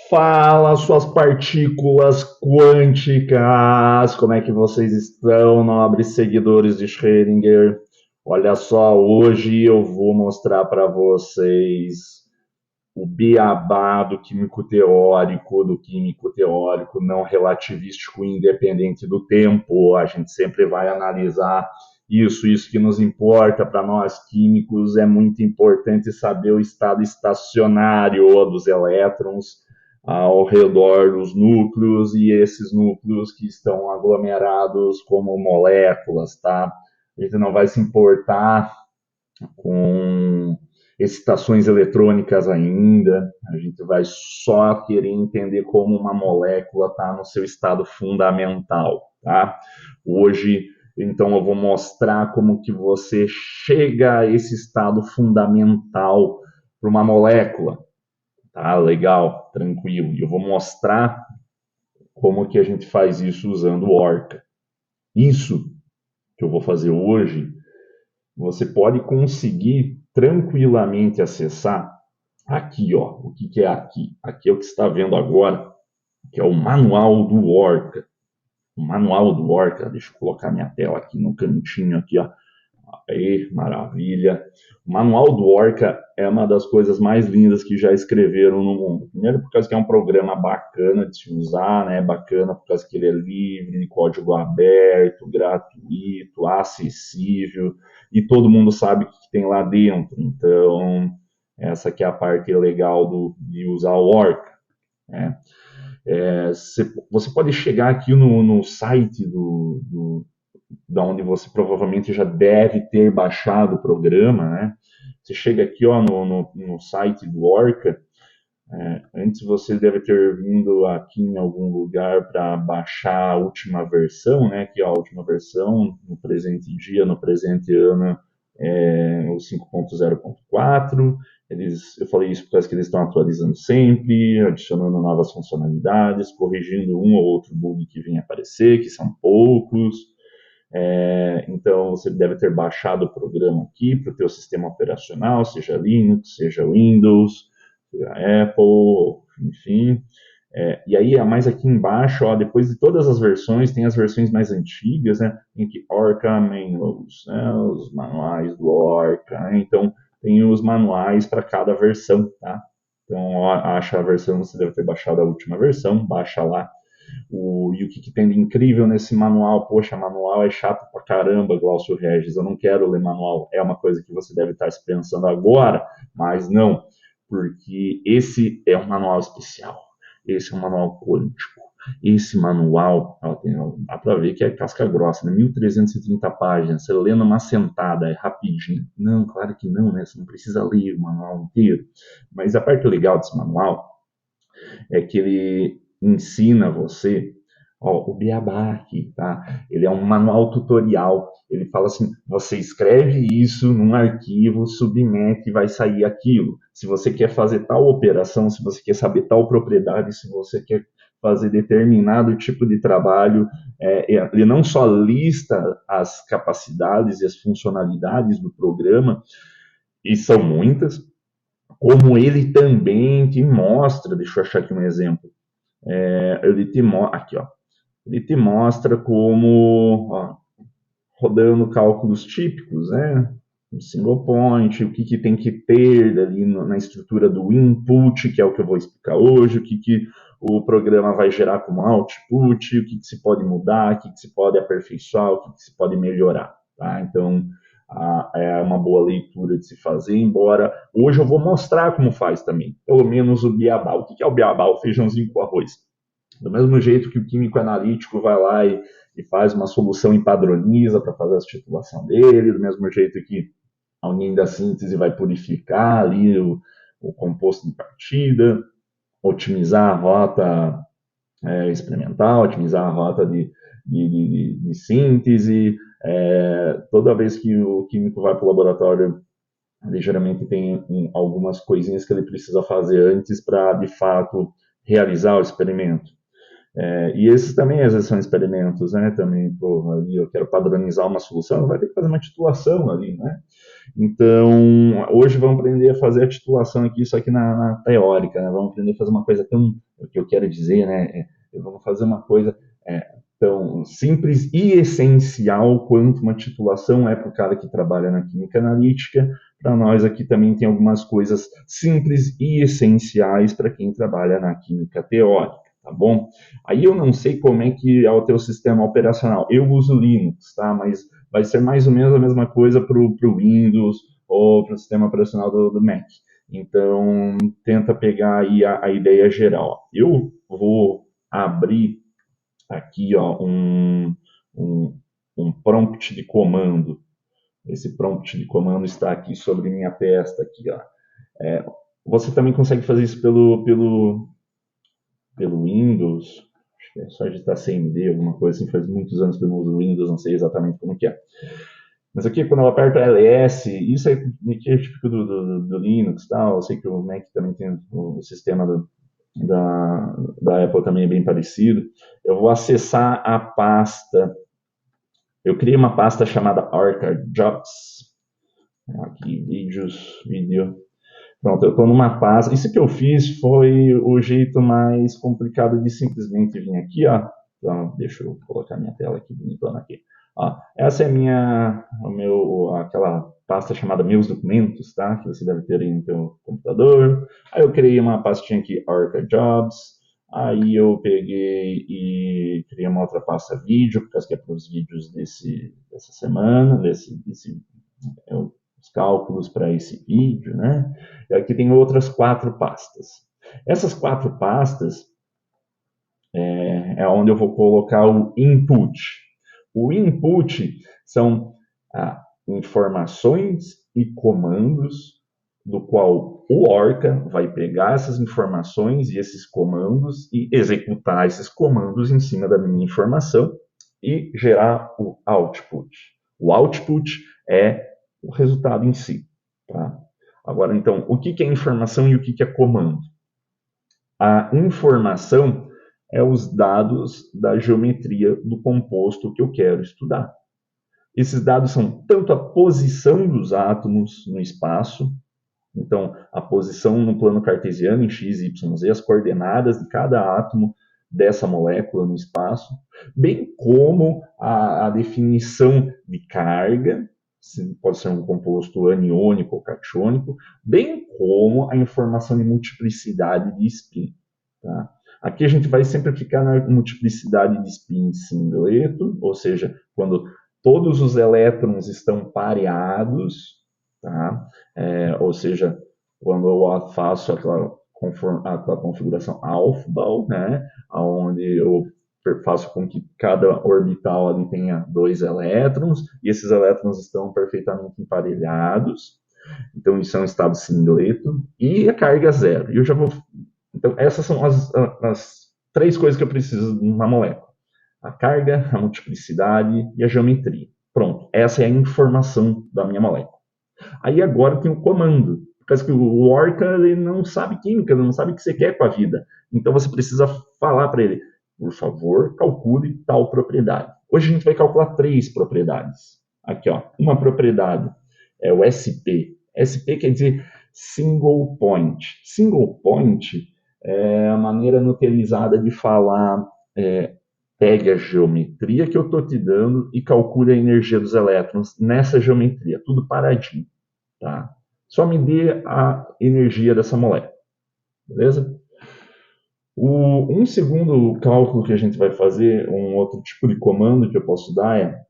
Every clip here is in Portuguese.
Fala, suas partículas quânticas! Como é que vocês estão, nobres seguidores de Schrödinger? Olha só, hoje eu vou mostrar para vocês o beabá do químico teórico não relativístico independente do tempo. A gente sempre vai analisar isso que nos importa para nós químicos. É muito importante saber o estado estacionário dos elétrons ao redor dos núcleos e esses núcleos que estão aglomerados como moléculas, tá? A gente não vai se importar com excitações eletrônicas ainda, a gente vai só querer entender como uma molécula está no seu estado fundamental, tá? Hoje, então, eu vou mostrar como que você chega a esse estado fundamental para uma molécula, tá? Legal, tranquilo. E eu vou mostrar como que a gente faz isso usando o Orca. Isso que eu vou fazer hoje você pode conseguir tranquilamente acessar aqui, ó. O que, que é aqui? Aqui é o que você está vendo agora, que é o manual do Orca. O manual do Orca, deixa eu colocar minha tela aqui no cantinho, aqui, ó. Aí, maravilha. O manual do Orca é uma das coisas mais lindas que já escreveram no mundo. Primeiro, por causa que é um programa bacana de se usar, né? Bacana por causa que ele é livre, de código aberto, gratuito, acessível, e todo mundo sabe o que tem lá dentro. Então, essa que é a parte legal de usar o Orca, né? Você pode chegar aqui no site da onde você provavelmente já deve ter baixado o programa, né? Você chega aqui ó, no site do Orca, antes você deve ter vindo aqui em algum lugar para baixar a última versão, né? Que é a última versão no presente dia, no presente ano, o 5.0.4. Eu falei isso por causa que eles estão atualizando sempre, adicionando novas funcionalidades, corrigindo um ou outro bug que vem aparecer, que são poucos. Então, você deve ter baixado o programa aqui para o teu sistema operacional, seja Linux, seja Windows, seja Apple, enfim. E aí, mais aqui embaixo, ó, depois de todas as versões, tem as versões mais antigas, né? Tem aqui Orca Manuals, né? Os manuais do Orca, né? Então, tem os manuais para cada versão, tá? Então, ó, acha a versão, você deve ter baixado a última versão, baixa lá e o que, que tem de incrível nesse manual? Poxa, manual é chato pra caramba, Glaucio Regis. Eu não quero ler manual. É uma coisa que você deve estar se pensando agora, mas não, porque esse é um manual especial. Esse é um manual quântico. Esse manual, dá para ver que é casca grossa, né? 1.330 páginas. Você lê numa sentada, é rapidinho. Não, claro que não, né? Você não precisa ler o manual inteiro. Mas a parte legal desse manual é que ele ensina você, ó, o beabá aqui, tá? Ele é um manual tutorial. Ele fala assim: você escreve isso num arquivo, submete e vai sair aquilo. Se você quer fazer tal operação, se você quer saber tal propriedade, se você quer fazer determinado tipo de trabalho, ele não só lista as capacidades e as funcionalidades do programa, e são muitas, como ele também te mostra, deixa eu achar aqui um exemplo, ele te mostra, aqui ó, ele te mostra como, ó, rodando cálculos típicos, né? Um single point, o que, que tem que ter ali na estrutura do input, que é o que eu vou explicar hoje, o que, que o programa vai gerar como output, o que, que se pode mudar, o que, que se pode aperfeiçoar, o que, que se pode melhorar, tá? Então, é uma boa leitura de se fazer, embora hoje eu vou mostrar como faz também, pelo menos o beabá. O que, que é o beabá? O feijãozinho com arroz. Do mesmo jeito que o químico analítico vai lá e faz uma solução e padroniza para fazer a titulação dele, do mesmo jeito que alguém da síntese vai purificar ali o composto de partida, otimizar a rota experimental, otimizar a rota de síntese. Toda vez que o químico vai para o laboratório, ele geralmente tem algumas coisinhas que ele precisa fazer antes para, de fato, realizar o experimento. E esses também, às vezes, são experimentos, né? Também, pô, ali eu quero padronizar uma solução, vai ter que fazer uma titulação ali, né? Então, hoje vamos aprender a fazer a titulação aqui, isso aqui na teórica, né? Vamos aprender a fazer uma coisa tão, o que eu quero dizer, né? Vamos fazer uma coisa tão simples e essencial quanto uma titulação é para o cara que trabalha na química analítica. Para nós aqui também tem algumas coisas simples e essenciais para quem trabalha na química teórica. Tá bom? Aí eu não sei como é que é o teu sistema operacional. Eu uso Linux, tá? Mas vai ser mais ou menos a mesma coisa para o Windows ou para o sistema operacional do Mac. Então, tenta pegar aí a ideia geral. Eu vou abrir aqui ó, um prompt de comando. Esse prompt de comando está aqui sobre minha testa. Aqui, ó. Você também consegue fazer isso pelo Windows. Acho que é só digitar CMD, alguma coisa assim. Faz muitos anos que eu não uso Windows, não sei exatamente como que é. Mas aqui, quando eu aperto LS, isso é típico do Linux, tal. Eu sei que o Mac também tem o sistema da Apple também é bem parecido. Eu vou acessar a pasta. Eu criei uma pasta chamada Orca Jobs. Aqui, vídeo. Pronto, eu estou numa pasta. Isso que eu fiz foi o jeito mais complicado de simplesmente vir aqui, ó. Então, deixa eu colocar minha tela aqui bonitona aqui. Ó, essa é aquela pasta chamada Meus Documentos, tá? Que você deve ter aí no seu computador. Aí eu criei uma pastinha aqui, Orca Jobs. Aí eu peguei e criei uma outra pasta vídeo, porque que é para os vídeos dessa semana, os cálculos para esse vídeo, né? E aqui tem outras 4 pastas. Essas 4 pastas é onde eu vou colocar o input. O input são informações e comandos do qual o Orca vai pegar essas informações e esses comandos e executar esses comandos em cima da minha informação e gerar o output. O output é o resultado em si. Tá? Agora, então, o que é informação e o que é comando? A informação é os dados da geometria do composto que eu quero estudar. Esses dados são tanto a posição dos átomos no espaço, então a posição no plano cartesiano em x, y, z, as coordenadas de cada átomo dessa molécula no espaço, bem como a definição de carga, pode ser um composto aniônico ou catiônico, bem como a informação de multiplicidade de spin. Tá? Aqui a gente vai sempre ficar na multiplicidade de spin singleto, ou seja, quando todos os elétrons estão pareados, tá? Ou seja, quando eu faço aquela configuração Aufbau, né? Onde eu faço com que cada orbital ali tenha 2 elétrons, e esses elétrons estão perfeitamente emparelhados, então isso é um estado singleto, e a carga zero. E eu já vou. Então, essas são as 3 coisas que eu preciso numa molécula: a carga, a multiplicidade e a geometria. Pronto, essa é a informação da minha molécula. Aí agora tem o comando. Porque o Orca ele não sabe química, ele não sabe o que você quer com a vida. Então você precisa falar para ele, por favor, calcule tal propriedade. Hoje a gente vai calcular 3 propriedades. Aqui, ó, uma propriedade é o SP. SP quer dizer single point. Single point é a maneira nutelizada de falar pegue a geometria que eu estou te dando e calcule a energia dos elétrons nessa geometria, tudo paradinho. Tá? Só me dê a energia dessa molécula, beleza? Um segundo cálculo que a gente vai fazer, um outro tipo de comando que eu posso dar é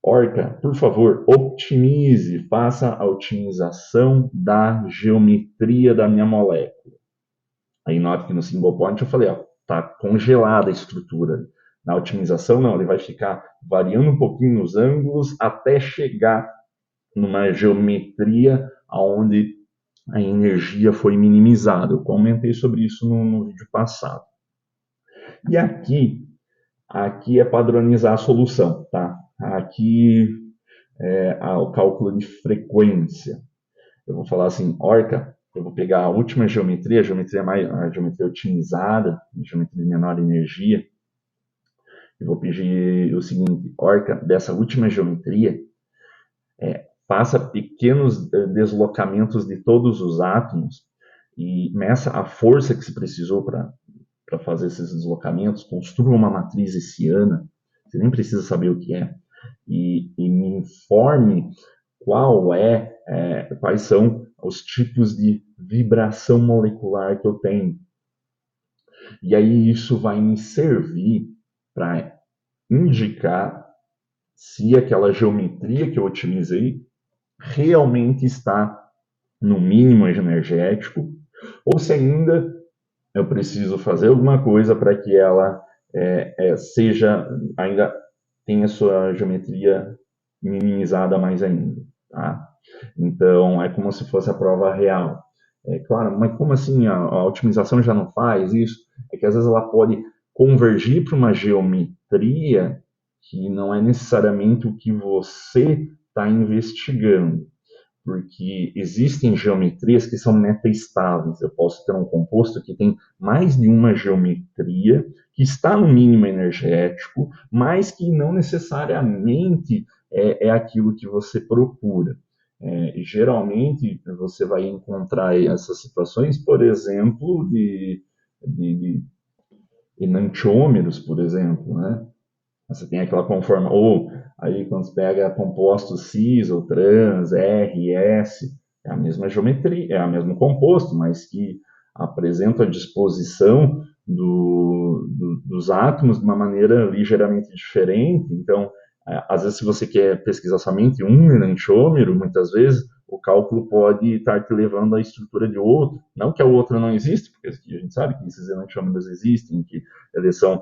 Orca, por favor, optimize, faça a otimização da geometria da minha molécula. Aí note que no single point eu falei, ó, tá congelada a estrutura. Na otimização não, ele vai ficar variando um pouquinho os ângulos até chegar numa geometria onde a energia foi minimizada. Eu comentei sobre isso no vídeo passado. E aqui é padronizar a solução, tá? Aqui é o cálculo de frequência. Eu vou falar assim, Orca, eu vou pegar a última geometria, a geometria otimizada, a geometria de menor energia, Eu vou pedir o seguinte: Orca, dessa última geometria, faça pequenos deslocamentos de todos os átomos e meça a força que se precisou para fazer esses deslocamentos, construa uma matriz hessiana, você nem precisa saber o que é, e me informe quais são os tipos de vibração molecular que eu tenho. E aí isso vai me servir para indicar se aquela geometria que eu otimizei realmente está no mínimo energético, ou se ainda eu preciso fazer alguma coisa para que ela seja, ainda tenha sua geometria minimizada mais ainda. Tá? Então, é como se fosse a prova real. É claro, mas como assim a otimização já não faz isso? É que às vezes ela pode convergir para uma geometria que não é necessariamente o que você está investigando, porque existem geometrias que são metaestáveis. Eu posso ter um composto que tem mais de uma geometria, que está no mínimo energético, mas que não necessariamente é aquilo que você procura. Geralmente, você vai encontrar essas situações, por exemplo, de enantiômeros, por exemplo, né? Você tem aquela conforma, ou aí quando você pega compostos cis ou trans, R, S, é a mesma geometria, é o mesmo composto, mas que apresenta a disposição dos átomos de uma maneira ligeiramente diferente. Então, às vezes, se você quer pesquisar somente um enantiômero, muitas vezes o cálculo pode estar te levando à estrutura de outro. Não que a outra não existe, porque a gente sabe que esses enantiômeros existem, que eles são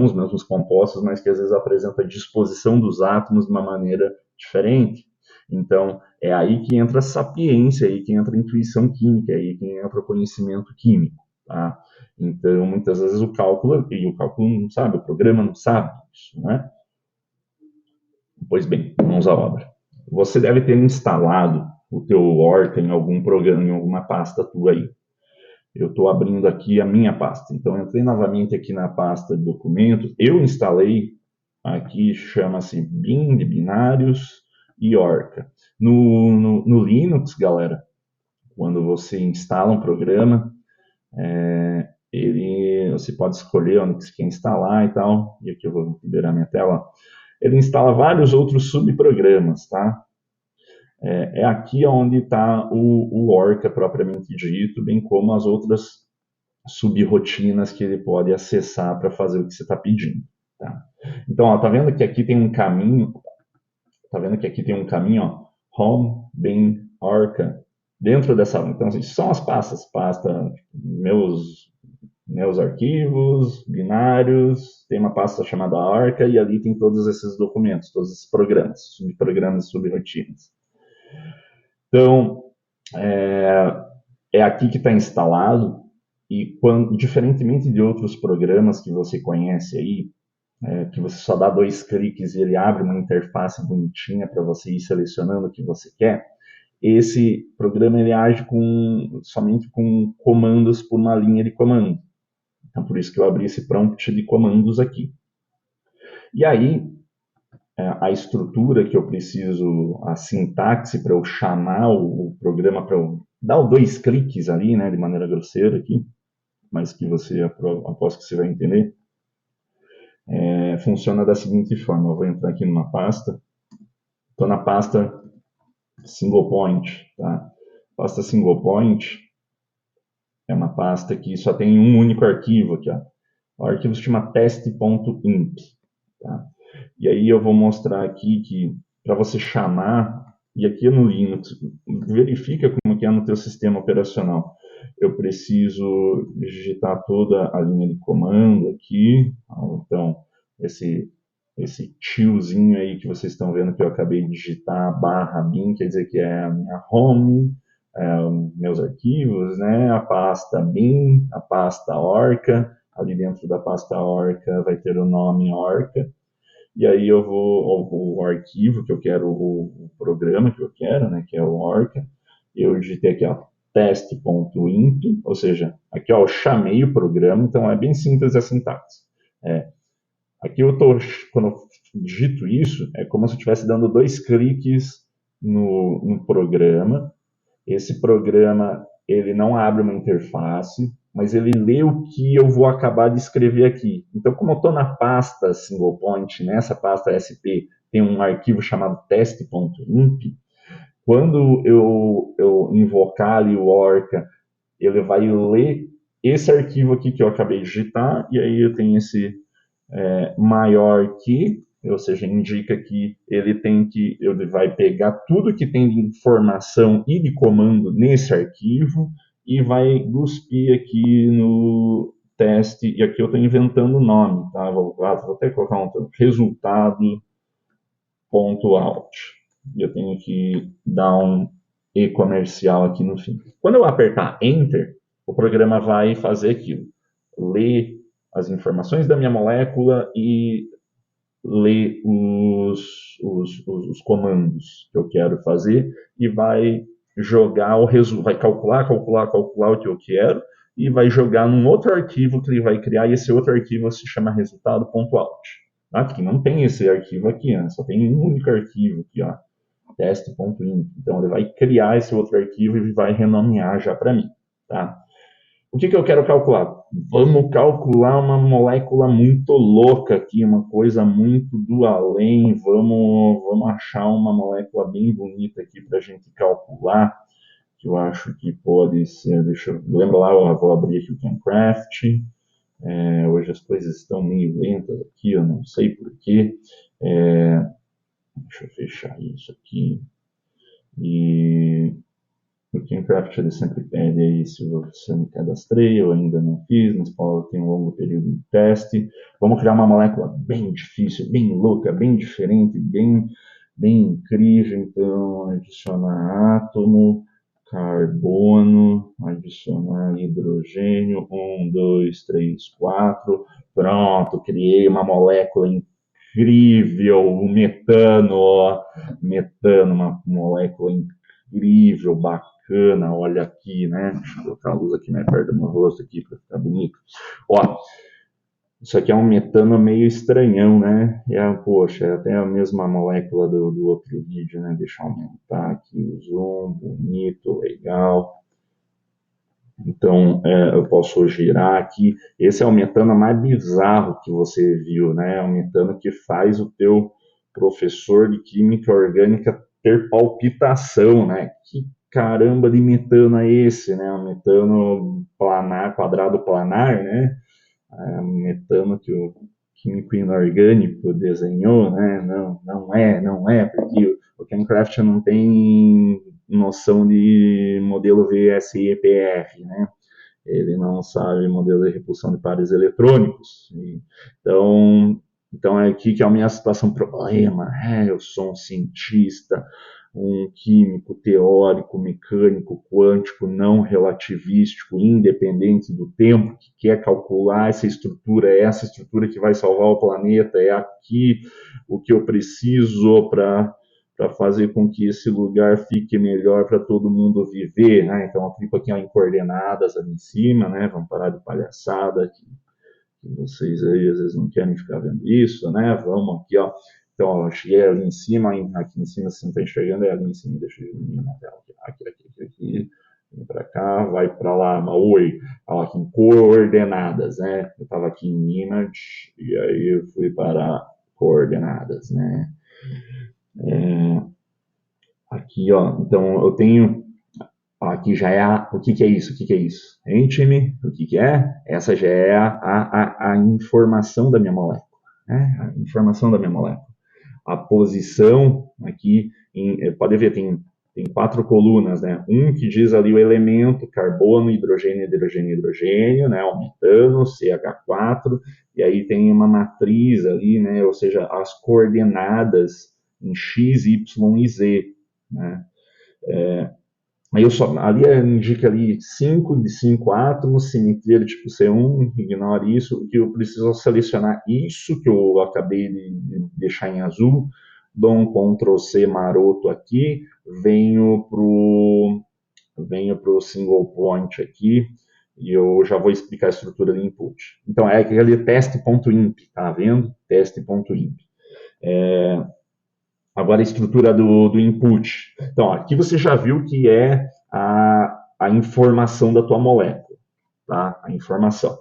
os mesmos compostos, mas que às vezes apresentam a disposição dos átomos de uma maneira diferente. Então, é aí que entra a sapiência, é aí que entra a intuição química, é aí que entra o conhecimento químico. Tá? Então, muitas vezes o cálculo não sabe, o programa não sabe isso, né? Pois bem, vamos à obra. Você deve ter instalado o teu Orca em algum programa, em alguma pasta tua aí. Eu estou abrindo aqui a minha pasta. Então, eu entrei novamente aqui na pasta de documentos. Eu instalei aqui, chama-se bin de binários e Orca. No Linux, galera, quando você instala um programa, você pode escolher onde você quer instalar e tal. E aqui eu vou liberar minha tela. Ele instala vários outros subprogramas, tá? É aqui onde está o Orca propriamente dito, bem como as outras subrotinas que ele pode acessar para fazer o que você está pedindo. Tá? Então, ó, tá vendo que aqui tem um caminho, ó, home, bin, orca, dentro dessa, então assim, são as pastas, meus arquivos, binários, tem uma pasta chamada orca e ali tem todos esses documentos, todos esses programas, subprogramas e subrotinas. Então, é aqui que está instalado e diferentemente de outros programas que você conhece aí, que você só dá 2 cliques e ele abre uma interface bonitinha para você ir selecionando o que você quer, esse programa ele age somente com comandos por uma linha de comando. Então, por isso que eu abri esse prompt de comandos aqui. E aí, a estrutura que eu preciso, a sintaxe para eu chamar o programa, para eu dar 2 cliques ali, né, de maneira grosseira aqui, mas que você, aposto que você vai entender, funciona da seguinte forma. Eu vou entrar aqui numa pasta, estou na pasta single point, tá? Pasta single point é uma pasta que só tem um único arquivo aqui, ó. O arquivo se chama test.imp, tá? E aí eu vou mostrar aqui que para você chamar, e aqui no Linux, verifica como que é no teu sistema operacional. Eu preciso digitar toda a linha de comando aqui, então esse tiozinho aí que vocês estão vendo que eu acabei de digitar, /bin, quer dizer que é a minha home, meus arquivos, né? A pasta bin, a pasta orca, ali dentro da pasta orca vai ter o nome orca, e aí eu vou o arquivo que eu quero, o programa que eu quero, né, que é o orca, eu digitei aqui, ó, test.imp, ou seja, aqui ó, eu chamei o programa, então é bem simples a sintaxe. Aqui quando eu digito isso, é como se eu estivesse dando 2 cliques no programa. Esse programa, ele não abre uma interface, mas ele lê o que eu vou acabar de escrever aqui. Então, como eu estou na pasta single point, nessa pasta SP, tem um arquivo chamado test.imp, quando eu invocar ali o Orca, ele vai ler esse arquivo aqui que eu acabei de digitar, e aí eu tenho esse maior que, ou seja, indica que ele vai pegar tudo que tem de informação e de comando nesse arquivo e vai cuspir aqui no teste, e aqui eu estou inventando o nome, tá? Vou até colocar um resultado.out. E eu tenho que dar um e comercial aqui no fim. Quando eu apertar Enter, o programa vai fazer aquilo. Ler as informações da minha molécula e ler os comandos que eu quero fazer e vai jogar o resultado, vai calcular o que eu quero e vai jogar num outro arquivo que ele vai criar, e esse outro arquivo se chama resultado.out. Aqui não tem esse arquivo aqui, né? Só tem um único arquivo aqui, ó, teste.inf. Então ele vai criar esse outro arquivo e vai renomear já para mim, tá? O que eu quero calcular? Vamos calcular uma molécula muito louca aqui, uma coisa muito do além. Vamos achar uma molécula bem bonita aqui para a gente calcular, que eu acho que pode ser. Deixa eu lembra lá, eu vou abrir aqui o Cancraft. Hoje as coisas estão meio lentas aqui, eu não sei porquê. Deixa eu fechar isso aqui. E o Teamcraft ele sempre pede aí se eu me cadastrei, eu ainda não fiz, mas tem um longo período de teste. Vamos criar uma molécula bem difícil, bem louca, bem diferente, bem incrível. Então, adicionar átomo, carbono, adicionar hidrogênio, 1, 2, 3, 4. Pronto, criei uma molécula incrível, o metano, ó, metano, uma molécula incrível, bacana, olha aqui, né? Deixa eu colocar a luz aqui mais perto do meu rosto aqui para ficar bonito. Ó, isso aqui é um metano meio estranhão, né? Poxa, é até a mesma molécula do outro vídeo, né? Deixa eu aumentar aqui o zoom, bonito, legal. Então, eu posso girar aqui. Esse é o metano mais bizarro que você viu, né? É o metano que faz o teu professor de química orgânica ter palpitação, né? Que caramba de metano é esse, né? Um metano planar, quadrado planar, né? É um metano que o químico inorgânico desenhou, né? Não é, porque o Cancraft não tem noção de modelo VSEPR, né? Ele não sabe modelo de repulsão de pares eletrônicos. Então é aqui que é a minha situação problema. Eu sou um cientista, um químico teórico, mecânico, quântico, não relativístico, independente do tempo, que quer calcular essa estrutura, é essa estrutura que vai salvar o planeta, é aqui o que eu preciso para fazer com que esse lugar fique melhor para todo mundo viver, né? Então eu clico aqui ó, em coordenadas ali em cima, né? Vamos parar de palhaçada aqui que vocês aí às vezes não querem ficar vendo isso, né? Vamos aqui, ó. Então, ó, eu cheguei ali em cima, aqui em cima, se não está enxergando, é ali em cima, deixa eu ir na tela aqui, vem para cá, vai para lá, oi, ó, aqui em coordenadas, né? Eu estava aqui em image, e aí eu fui para coordenadas, né? Aqui, ó, então eu tenho aqui já é o que é isso? O que é isso? Ente-me, o que é? Essa já é a informação da minha molécula. Né? A informação da minha molécula. A posição aqui, pode ver, tem 4 colunas, né? Um que diz ali o elemento, carbono, hidrogênio, hidrogênio, hidrogênio, né? O metano, CH4, e aí tem uma matriz ali, né? Ou seja, as coordenadas em X, Y e Z, né? Aí ali indica ali 5 de 5 átomos, simetria do tipo C1, ignore isso, que eu preciso selecionar isso que eu acabei de deixar em azul, dou um Ctrl C maroto aqui, venho pro single point aqui, E eu já vou explicar a estrutura do input. Então, é aquele teste.imp, tá vendo? Teste.imp. Agora, a estrutura do input. Então, aqui você já viu que é a informação da tua molécula, tá? A informação.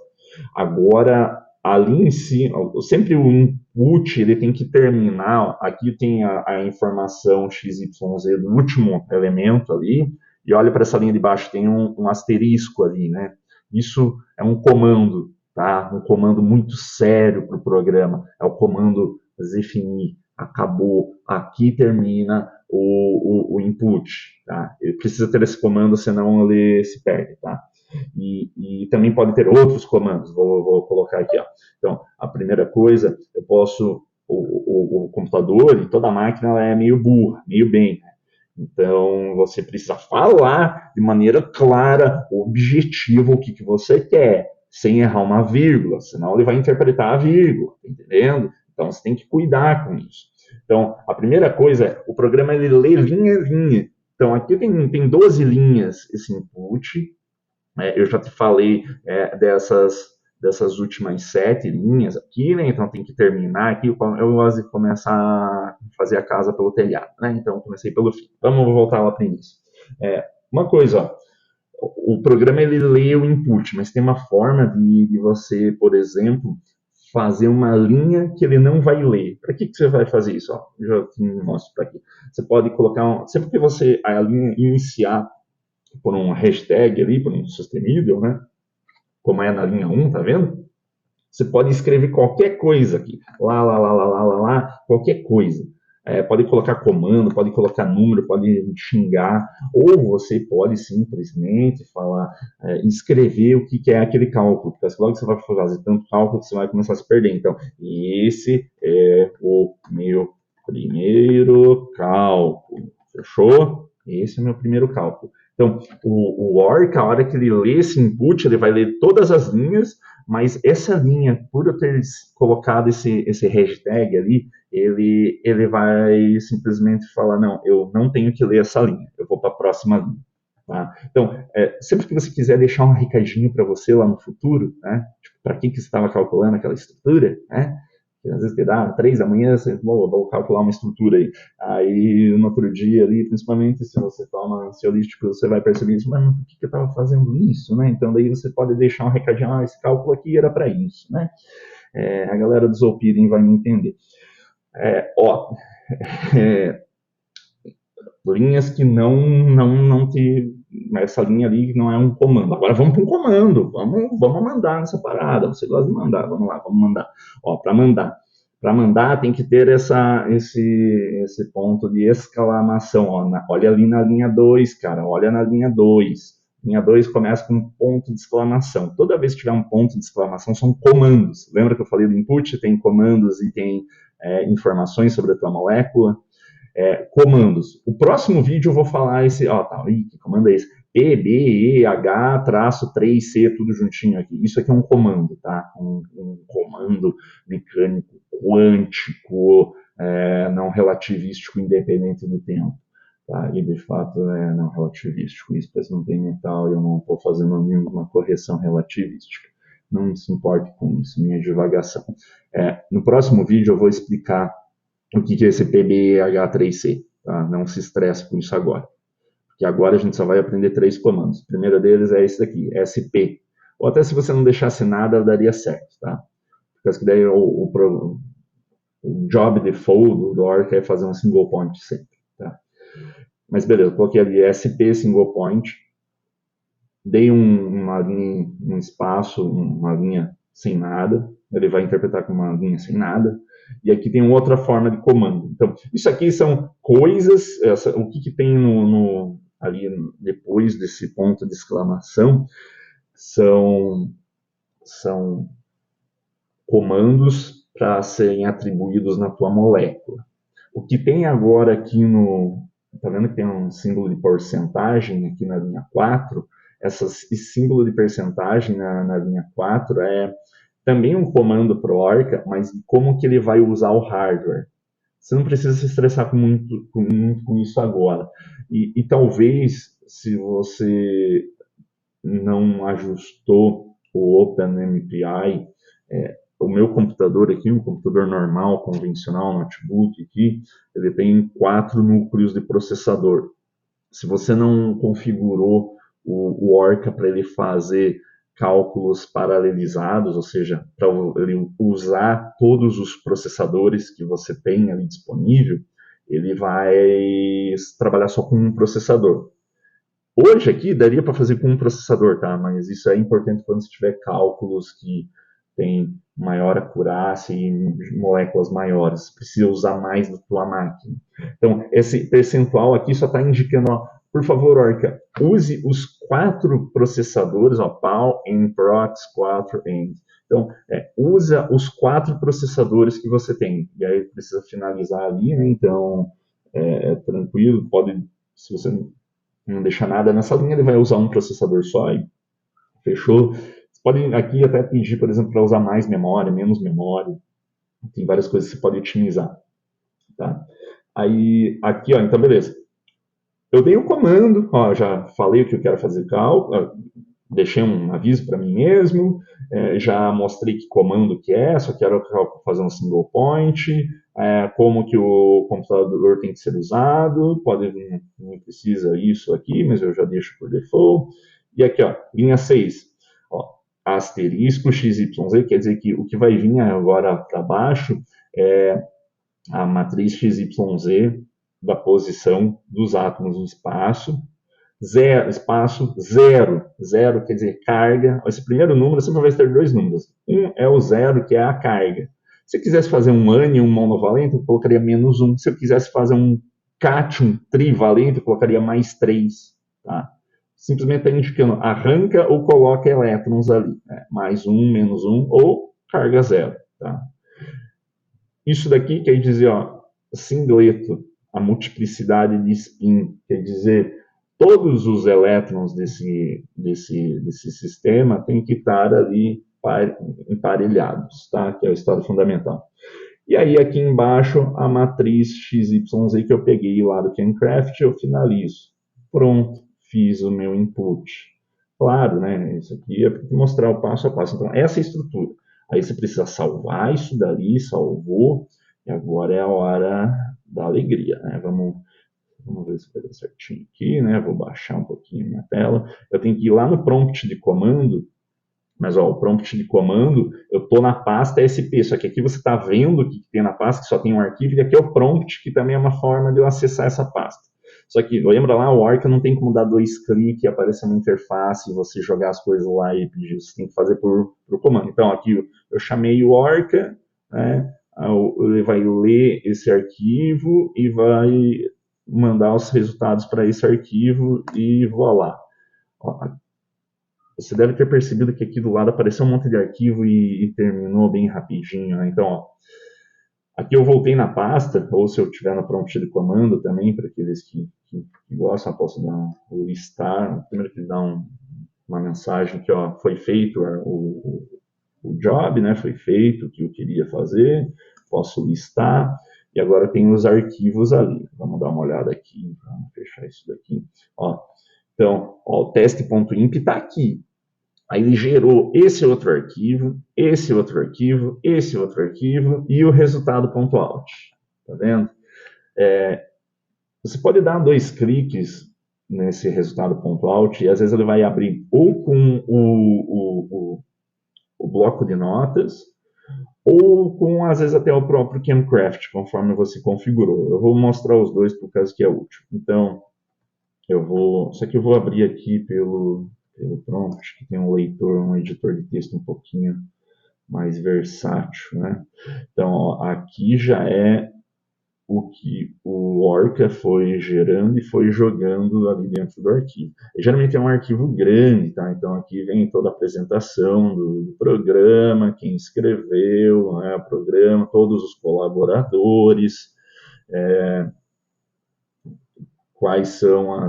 Agora, ali em cima, sempre o input ele tem que terminar. Aqui tem a informação XYZ do último elemento ali, e olha para essa linha de baixo, tem um asterisco ali, né? Isso é um comando, tá? Um comando muito sério para o programa. É o comando definir. Acabou, aqui termina o input, tá? Ele precisa ter esse comando, senão ele se perde, tá? E também pode ter outros comandos, vou colocar aqui. Ó. Então, a primeira coisa, eu posso, o computador e toda a máquina ela é meio burra, meio bem. Né? Então, você precisa falar de maneira clara, objetivo, o que você quer, sem errar uma vírgula, senão ele vai interpretar a vírgula, tá entendendo? Então, você tem que cuidar com isso. Então, a primeira coisa é, o programa ele lê linha a linha. Então, aqui tem 12 linhas esse input, eu já te falei dessas últimas 7 linhas aqui, né? Então tem que terminar aqui. Eu gosto de começar a fazer a casa pelo telhado, né? Então eu comecei pelo fim. Vamos voltar lá para o início. Uma coisa, ó, o programa ele lê o input, mas tem uma forma de você, por exemplo, fazer uma linha que ele não vai ler. Para que você vai fazer isso? Ó, eu já te mostro para aqui. Você pode colocar, sempre que você a linha iniciar por um hashtag ali, por um sustenível, né? Como é na linha 1, tá vendo? Você pode escrever qualquer coisa aqui. Lá, qualquer coisa. Pode colocar comando, pode colocar número, pode xingar, ou você pode simplesmente falar, escrever o que é aquele cálculo, porque logo que você vai fazer tanto cálculo que você vai começar a se perder. Então, esse é o meu primeiro cálculo. Fechou? Esse é o meu primeiro cálculo. Então, o Orca, a hora que ele lê esse input, ele vai ler todas as linhas, mas essa linha, por eu ter colocado esse hashtag ali, ele vai simplesmente falar, não, eu não tenho que ler essa linha, eu vou para a próxima linha. Tá? Então, sempre que você quiser deixar um recadinho para você lá no futuro, né, tipo, para quem que estava calculando aquela estrutura, né, às vezes dá 3 da manhã, você vou calcular uma estrutura aí. Aí no outro dia ali, principalmente se você toma ansiolítico, você vai perceber isso, mas por que eu estava fazendo isso, né? Então daí você pode deixar um recadinho, esse cálculo aqui era para isso, né? A galera do Zolpirin vai me entender. Ó, linhas que não te. Essa linha ali não é um comando. Agora vamos para um comando. Vamos mandar nessa parada. Você gosta de mandar. Vamos lá, vamos mandar. Ó, para mandar. Para mandar tem que ter esse ponto de exclamação. Ó, olha ali na linha 2, cara. Olha na linha 2. Linha 2 começa com um ponto de exclamação. Toda vez que tiver um ponto de exclamação, são comandos. Lembra que eu falei do input? Tem comandos e tem informações sobre a tua molécula. Comandos. O próximo vídeo eu vou falar esse, que comando é esse? PBEH-3C, tudo juntinho aqui. Isso aqui é um comando, tá? Um comando mecânico quântico, não relativístico, independente do tempo. Tá? E de fato é não relativístico. Isso parece que não tem metal e eu não estou fazendo nenhuma correção relativística. Não se importe com isso, minha divagação. No próximo vídeo eu vou explicar o que é esse PBEH3C. Tá? Não se estresse com isso agora. Porque agora a gente só vai aprender 3 comandos. O primeiro deles é esse daqui, SP. Ou até se você não deixasse nada, daria certo. Tá? Porque daí o job default do Orca é fazer um single point sempre. Tá? Mas beleza, eu coloquei ali SP single point. Dei uma linha, um espaço, uma linha sem nada. Ele vai interpretar como uma linha sem nada. E aqui tem outra forma de comando. Então, isso aqui são coisas, o que tem ali depois desse ponto de exclamação são comandos para serem atribuídos na tua molécula. O que tem agora aqui tá vendo que tem um símbolo de porcentagem aqui na linha 4? Esse símbolo de porcentagem na linha 4 é também um comando para o Orca, mas como que ele vai usar o hardware. Você não precisa se estressar muito com isso agora. E talvez, se você não ajustou o OpenMPI, o meu computador aqui, um computador normal, convencional, notebook aqui, ele tem 4 núcleos de processador. Se você não configurou o Orca para ele fazer cálculos paralelizados, ou seja, para ele usar todos os processadores que você tem ali disponível, ele vai trabalhar só com um processador. Hoje aqui daria para fazer com um processador, tá? Mas isso é importante quando você tiver cálculos que tem maior acurácia e moléculas maiores. Precisa usar mais da tua máquina. Então, esse percentual aqui só está indicando, ó, por favor, Orca, use os 4 processadores, ó, PAL, NPROX, 4, END. Então, usa os 4 processadores que você tem. E aí precisa finalizar ali, né? Então, tranquilo, pode, se você não deixar nada nessa linha, ele vai usar um processador só e fechou. Você pode aqui até pedir, por exemplo, para usar mais memória, menos memória. Tem várias coisas que você pode otimizar. Tá? Aí, aqui, ó, então beleza. Eu dei o comando, ó, já falei o que eu quero fazer cálculo, deixei um aviso para mim mesmo, já mostrei que comando que é, só quero fazer um single point, como que o computador tem que ser usado, pode não precisa isso aqui, mas eu já deixo por default. E aqui, ó, linha 6, ó, asterisco XYZ, quer dizer que o que vai vir agora para baixo é a matriz XYZ da posição dos átomos no espaço, zero, espaço zero. Zero quer dizer carga. Esse primeiro número sempre vai ter 2 números. Um é o zero, que é a carga. Se eu quisesse fazer um ânion monovalente, eu colocaria -1. Se eu quisesse fazer um cátion trivalente, eu colocaria +3. Tá? Simplesmente está indicando arranca ou coloca elétrons ali. +1, -1 ou carga zero. Tá? Isso daqui quer dizer, ó, singleto, a multiplicidade de spin, quer dizer, todos os elétrons desse sistema têm que estar ali emparelhados, tá? Que é o estado fundamental. E aí, aqui embaixo, a matriz XYZ que eu peguei lá do Cancraft, eu finalizo. Pronto, fiz o meu input. Claro, né? Isso aqui é para mostrar o passo a passo. Então, essa é a estrutura. Aí você precisa salvar isso dali, salvou, e agora é a hora da alegria, né? Vamos ver se vai dar certinho aqui, né? Vou baixar um pouquinho a minha tela. Eu tenho que ir lá no prompt de comando, mas ó, o prompt de comando, eu estou na pasta SP, só que aqui você está vendo o que tem na pasta, que só tem um arquivo, e aqui é o prompt, que também é uma forma de eu acessar essa pasta. Só que, lembra lá, o Orca não tem como dar 2 cliques, aparecer uma interface, você jogar as coisas lá e pedir, você tem que fazer por comando. Então, aqui eu chamei o Orca, né, ele vai ler esse arquivo e vai mandar os resultados para esse arquivo e voilá. Você deve ter percebido que aqui do lado apareceu um monte de arquivo e terminou bem rapidinho, né? Então, ó, aqui eu voltei na pasta, ou se eu tiver no prompt de comando também, para aqueles que gostam, eu posso dar o listar. Primeiro que dá uma mensagem que ó, foi feito o job, né? Foi feito o que eu queria fazer, posso listar. E agora tem os arquivos ali. Vamos dar uma olhada aqui, vamos fechar isso daqui. Ó, então, ó, o teste.imp está aqui. Aí ele gerou esse outro arquivo, esse outro arquivo, esse outro arquivo e o resultado.out. Tá vendo? Você pode dar 2 cliques nesse resultado.out e às vezes ele vai abrir ou com o bloco de notas ou com, às vezes, até o próprio Camcraft, conforme você configurou. Eu vou mostrar os dois por causa que é útil. Então, só que eu vou abrir aqui pelo prompt, que tem um leitor, um editor de texto um pouquinho mais versátil, né? Então, ó, aqui já é o que o Orca foi gerando e foi jogando ali dentro do arquivo. E, geralmente é um arquivo grande, tá? Então aqui vem toda a apresentação do programa, quem escreveu, né, o programa, todos os colaboradores, quais são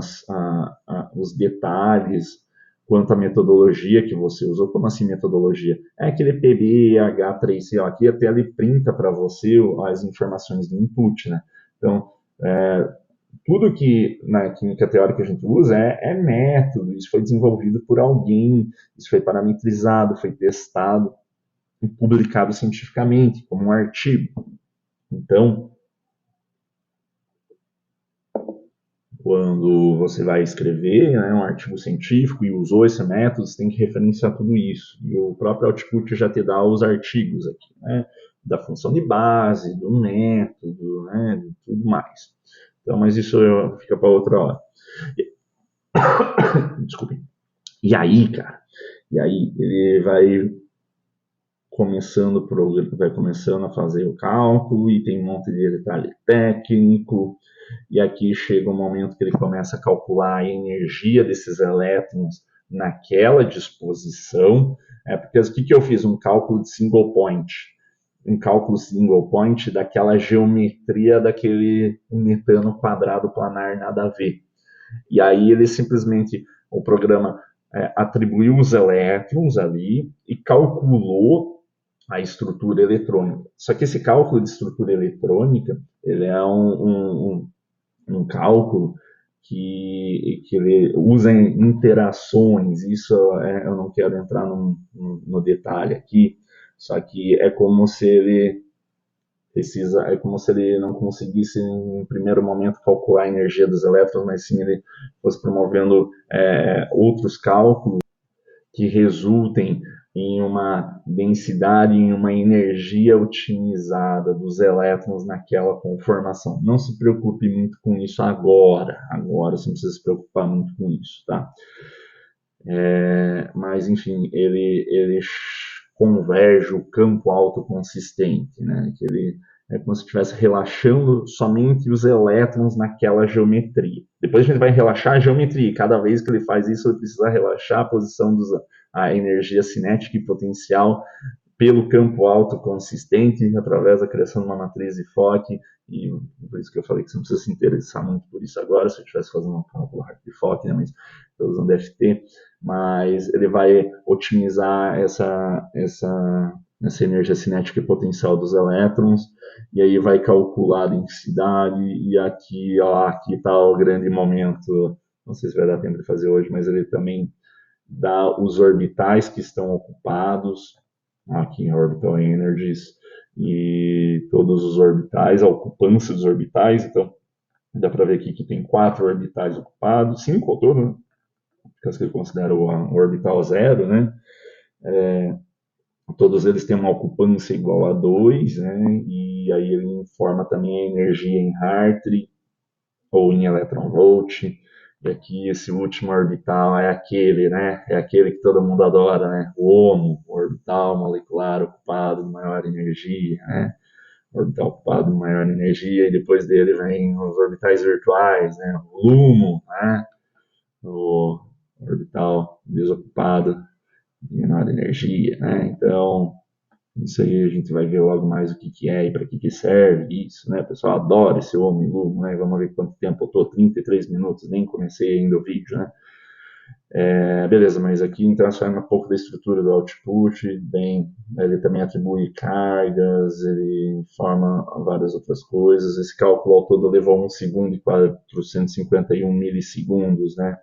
os detalhes quanto à metodologia que você usou. Como assim metodologia? É aquele PBH3C, ó, aqui até ele printa para você as informações do input, né? Então, tudo que na química teórica a gente usa é método, isso foi desenvolvido por alguém, isso foi parametrizado, foi testado e publicado cientificamente, como um artigo. Então, quando você vai escrever, né, um artigo científico e usou esse método, você tem que referenciar tudo isso. E o próprio Output já te dá os artigos aqui, né, da função de base, do método, né, de tudo mais. Então, mas isso fica para outra hora. Desculpe. E aí, cara, e aí ele vai começando a fazer o cálculo e tem um monte de detalhe técnico. E aqui chega um momento que ele começa a calcular a energia desses elétrons naquela disposição. Porque o que eu fiz? Um cálculo de single point. Um cálculo single point daquela geometria daquele metano quadrado planar nada a ver. E aí ele simplesmente, o programa atribuiu os elétrons ali e calculou a estrutura eletrônica. Só que esse cálculo de estrutura eletrônica, ele é um cálculo que ele usa interações, isso eu não quero entrar no detalhe aqui, só que é como se ele é como se ele não conseguisse em primeiro momento calcular a energia dos elétrons, mas sim ele fosse promovendo outros cálculos que resultem em uma densidade, em uma energia otimizada dos elétrons naquela conformação. Não se preocupe muito com isso agora. Agora você não precisa se preocupar muito com isso, tá? Mas, enfim, ele converge o campo autoconsistente, né? Que ele é como se estivesse relaxando somente os elétrons naquela geometria. Depois a gente vai relaxar a geometria, e cada vez que ele faz isso, ele precisa relaxar a posição a energia cinética e potencial pelo campo autoconsistente, através da criação de uma matriz de Fock, e por isso que eu falei que você não precisa se interessar muito por isso agora, se eu estivesse fazendo um cálculo de Fock, né, mas estou usando FT, mas ele vai otimizar essa energia cinética e potencial dos elétrons, e aí vai calcular a densidade, e aqui está o grande momento, não sei se vai dar tempo de fazer hoje, mas ele também dá os orbitais que estão ocupados, aqui em Orbital Energies, e todos os orbitais, a ocupância dos orbitais, então dá para ver aqui que tem 4 orbitais ocupados, 5 ao todo, né? Porque que ele considera o orbital zero, né? Todos eles têm uma ocupância igual a 2, né? E aí ele informa também a energia em Hartree, ou em electronvolt. E aqui esse último orbital é aquele, né? É aquele que todo mundo adora, né? O HOMO, o orbital molecular ocupado de maior energia, né? O orbital ocupado de maior energia, e depois dele vem os orbitais virtuais, né? O LUMO, né? O orbital desocupado de menor energia, né? Então, isso aí a gente vai ver logo mais o que é e para que serve isso, né? O pessoal adora esse homem Lumo, né? Vamos ver quanto tempo eu tô, 33 minutos, nem comecei ainda o vídeo, né? Beleza, mas aqui então só um pouco da estrutura do output, bem, ele também atribui cargas, ele informa várias outras coisas. Esse cálculo ao todo levou 1 segundo e 451 milissegundos, né?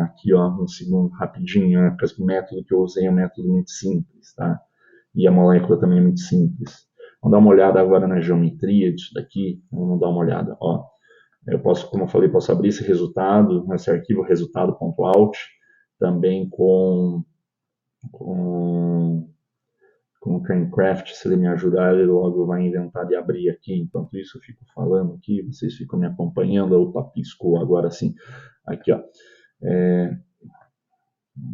Aqui, ó, um segundo rapidinho, né? Porque o método que eu usei é um método muito simples, tá? E a molécula também é muito simples. Vamos dar uma olhada agora na geometria disso daqui. Vamos dar uma olhada. Ó, eu posso, como eu falei, posso abrir esse resultado, esse arquivo resultado.out, também com, com o Cranecraft, se ele me ajudar, ele logo vai inventar de abrir aqui. Enquanto isso, eu fico falando aqui, vocês ficam me acompanhando. Opa, piscou agora sim. Aqui, ó.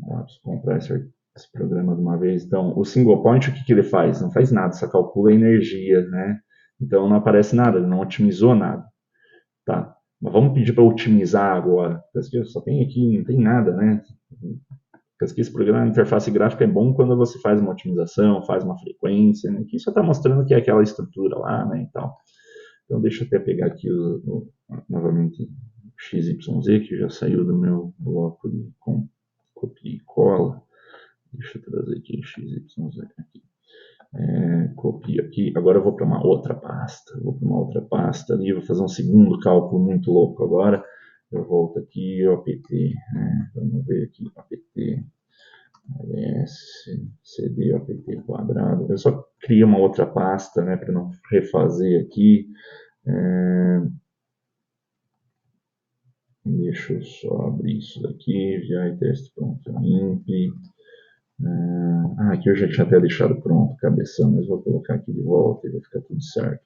Vamos comprar esse programa de uma vez. Então, o single point, o que ele faz? Não faz nada, só calcula a energia, né? Então, não aparece nada, ele não otimizou nada. Tá, mas vamos pedir para otimizar agora. Porque só tem aqui, não tem nada, né? Porque esse programa de interface gráfica é bom quando você faz uma otimização, faz uma frequência, né? Que só está mostrando que é aquela estrutura lá, né? E tal. Então, deixa eu até pegar aqui novamente o XYZ, que já saiu do meu bloco de copia e cola. Deixa eu trazer aqui XYZ aqui. Copio aqui. Agora eu vou para uma outra pasta. Vou para uma outra pasta ali, vou fazer um segundo cálculo muito louco agora. Eu volto aqui, OPT. Vamos ver aqui, OPT. CD, OPT quadrado. Eu só crio uma outra pasta, né, para não refazer aqui. Deixa eu só abrir isso daqui, vi teste.imp. Aqui eu já tinha até deixado pronto, cabeção, mas vou colocar aqui de volta e vai ficar tudo certo.